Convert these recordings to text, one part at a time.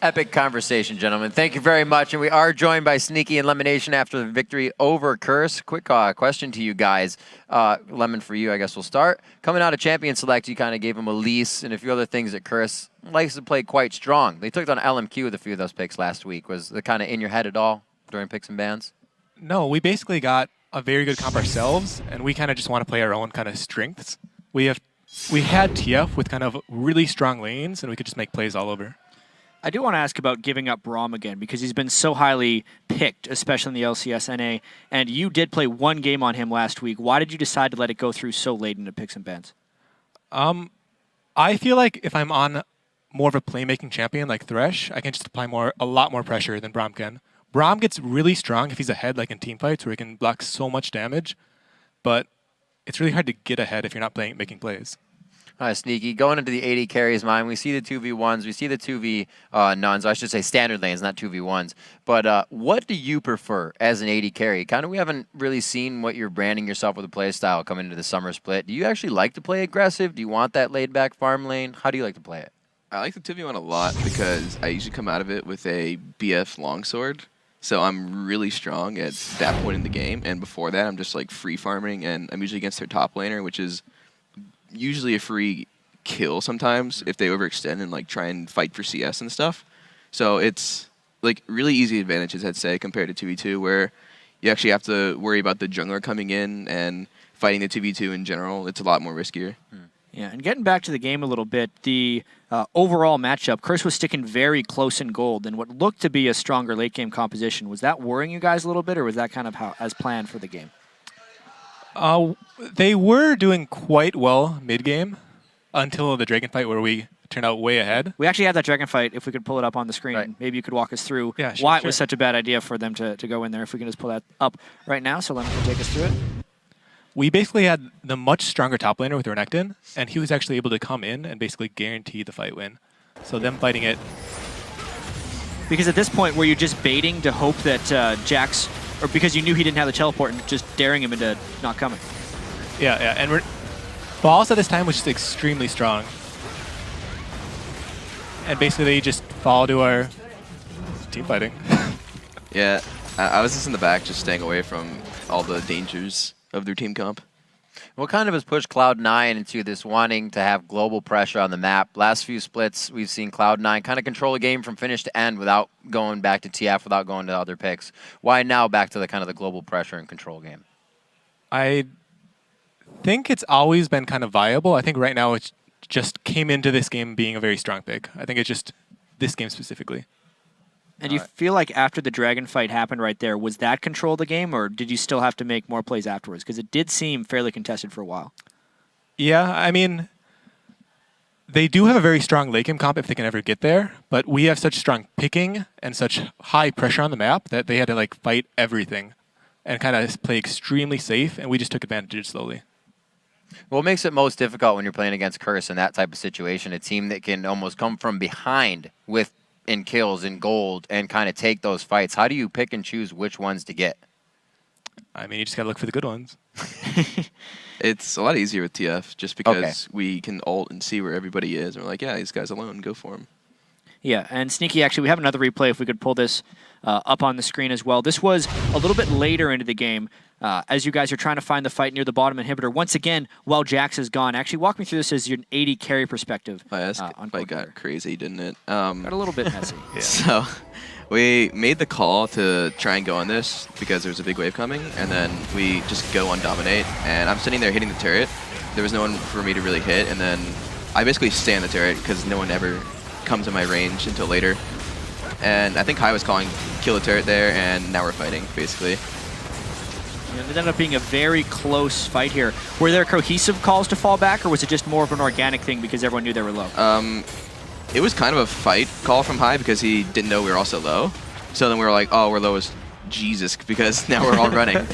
Epic conversation, gentlemen. Thank you very much. And we are joined by Sneaky and Lemonation after the victory over Curse. Quick question to you guys. Lemon, for you, I guess we'll start. Coming out of Champion Select, you kind of gave him a lease and a few other things that Curse likes to play quite strong. They took on LMQ with a few of those picks last week. Was it kind of in your head at all during picks and bans? No, we basically got a very good comp ourselves, and we kind of just want to play our own kind of strengths. We had TF with kind of really strong lanes, and we could just make plays all over. I do want to ask about giving up Braum again, because he's been so highly picked, especially in the LCS NA, and you did play one game on him last week. Why did you decide to let it go through so late into picks and bans? I feel like if I'm on more of a playmaking champion like Thresh, I can just apply a lot more pressure than Braum can. Braum gets really strong if he's ahead, like in team fights, where he can block so much damage, but it's really hard to get ahead if you're not making plays. Sneaky, going into the AD carries mind, we see the 2v1s, we see the 2v nuns, I should say standard lanes, not 2v1s. But what do you prefer as an AD carry? Kind of, we haven't really seen what you're branding yourself with a play style coming into the summer split. Do you actually like to play aggressive? Do you want that laid-back farm lane? How do you like to play it? I like the 2v1 a lot because I usually come out of it with a BF longsword. So I'm really strong at that point in the game. And before that, I'm just like free farming, and I'm usually against their top laner, which is usually a free kill sometimes if they overextend and like try and fight for CS and stuff. So it's like really easy advantages, I'd say, compared to 2v2, where you actually have to worry about the jungler coming in and fighting the 2v2 in general. It's a lot more riskier. Yeah, and getting back to the game a little bit, the overall matchup, Curse was sticking very close in gold, and what looked to be a stronger late game composition. Was that worrying you guys a little bit, or was that kind of as planned for the game? They were doing quite well mid-game until the Dragon fight, where we turned out way ahead. We actually had that Dragon fight. If we could pull it up on the screen, right. Maybe you could walk us through why it was such a bad idea for them to go in there. If we can just pull that up right now, so Lemon can take us through it. We basically had the much stronger top laner with Renekton, and he was actually able to come in and basically guarantee the fight win. So them fighting it. Because at this point, were you just baiting to hope that Jax, or because you knew he didn't have the teleport and just daring him into not coming? Yeah, and Balls at this time was just extremely strong. And basically they just fall to our team fighting. Yeah, I was just in the back, just staying away from all the dangers of their team comp. What kind of has pushed Cloud9 into this wanting to have global pressure on the map? Last few splits, we've seen Cloud9 kind of control a game from finish to end without going back to TF, without going to other picks. Why now back to the kind of the global pressure and control game? I think it's always been kind of viable. I think right now it just came into this game being a very strong pick. I think it's just this game specifically. And you feel like after the Dragon fight happened right there, was that control of the game, or did you still have to make more plays afterwards? Because it did seem fairly contested for a while. Yeah, I mean, they do have a very strong late game comp if they can ever get there, but we have such strong picking and such high pressure on the map that they had to like fight everything and kind of play extremely safe, and we just took advantage slowly. What makes it most difficult when you're playing against Curse in that type of situation? A team that can almost come from behind in kills, in gold, and kind of take those fights. How do you pick and choose which ones to get? I mean, you just got to look for the good ones. It's a lot easier with TF just because we can ult and see where everybody is. And we're like, yeah, these guys alone, go for them. Yeah, and Sneaky, actually, we have another replay if we could pull this up on the screen as well. This was a little bit later into the game as you guys are trying to find the fight near the bottom inhibitor. Once again, while Jax is gone. Actually, walk me through this as your 80 carry perspective. Oh, yeah, this fight got crazy, didn't it? Got a little bit messy. Yeah. So we made the call to try and go on this because there was a big wave coming, and then we just go on dominate, and I'm sitting there hitting the turret. There was no one for me to really hit, and then I basically stay on the turret because no one ever comes in my range until later. And I think Kai was calling kill the turret there, and now we're fighting, basically. Yeah, it ended up being a very close fight here. Were there cohesive calls to fall back, or was it just more of an organic thing because everyone knew they were low? It was kind of a fight call from Hai because he didn't know we were also low. So then we were like, oh, we're low as Jesus because now we're all running.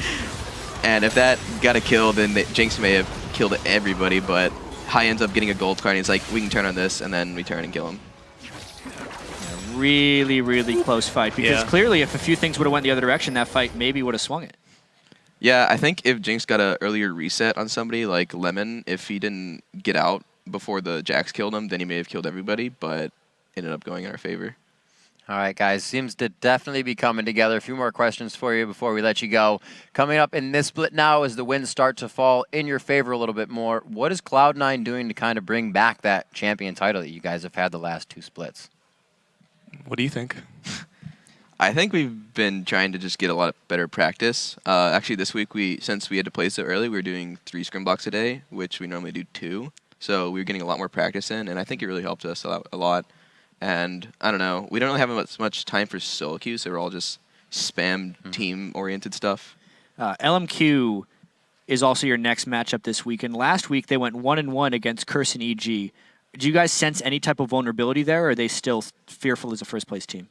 And if that got a kill, then Jinx may have killed everybody, but Hai ends up getting a gold card, and he's like, we can turn on this, and then we turn and kill him. Really, really close fight, because clearly if a few things would have went the other direction, that fight maybe would have swung it. Yeah, I think if Jinx got an earlier reset on somebody like Lemon, if he didn't get out before the Jax killed him, then he may have killed everybody, but ended up going in our favor. All right, guys, seems to definitely be coming together. A few more questions for you before we let you go. Coming up in this split now as the winds start to fall in your favor a little bit more, what is Cloud9 doing to kind of bring back that champion title that you guys have had the last 2 splits? What do you think? I think we've been trying to just get a lot of better practice. Actually, this week, since we had to play so early, we were doing 3 scrim blocks a day, which we normally do 2. So we were getting a lot more practice in, and I think it really helped us a lot. And I don't know, we don't really have much time for solo queues, so we're all just spam team-oriented stuff. LMQ is also your next matchup this week, and last week they went 1-1 against Curse and EG. Do you guys sense any type of vulnerability there, or are they still fearful as a first-place team?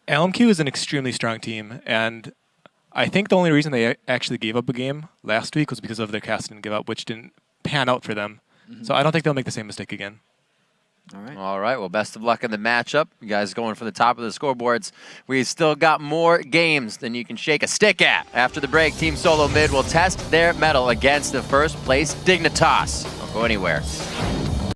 LMQ is an extremely strong team, and I think the only reason they actually gave up a game last week was because of their cast and give up, which didn't pan out for them. So I don't think they'll make the same mistake again. All right. Well, best of luck in the matchup. You guys going for the top of the scoreboards. We've still got more games than you can shake a stick at. After the break, Team Solo Mid will test their mettle against the first place Dignitas. Don't go anywhere.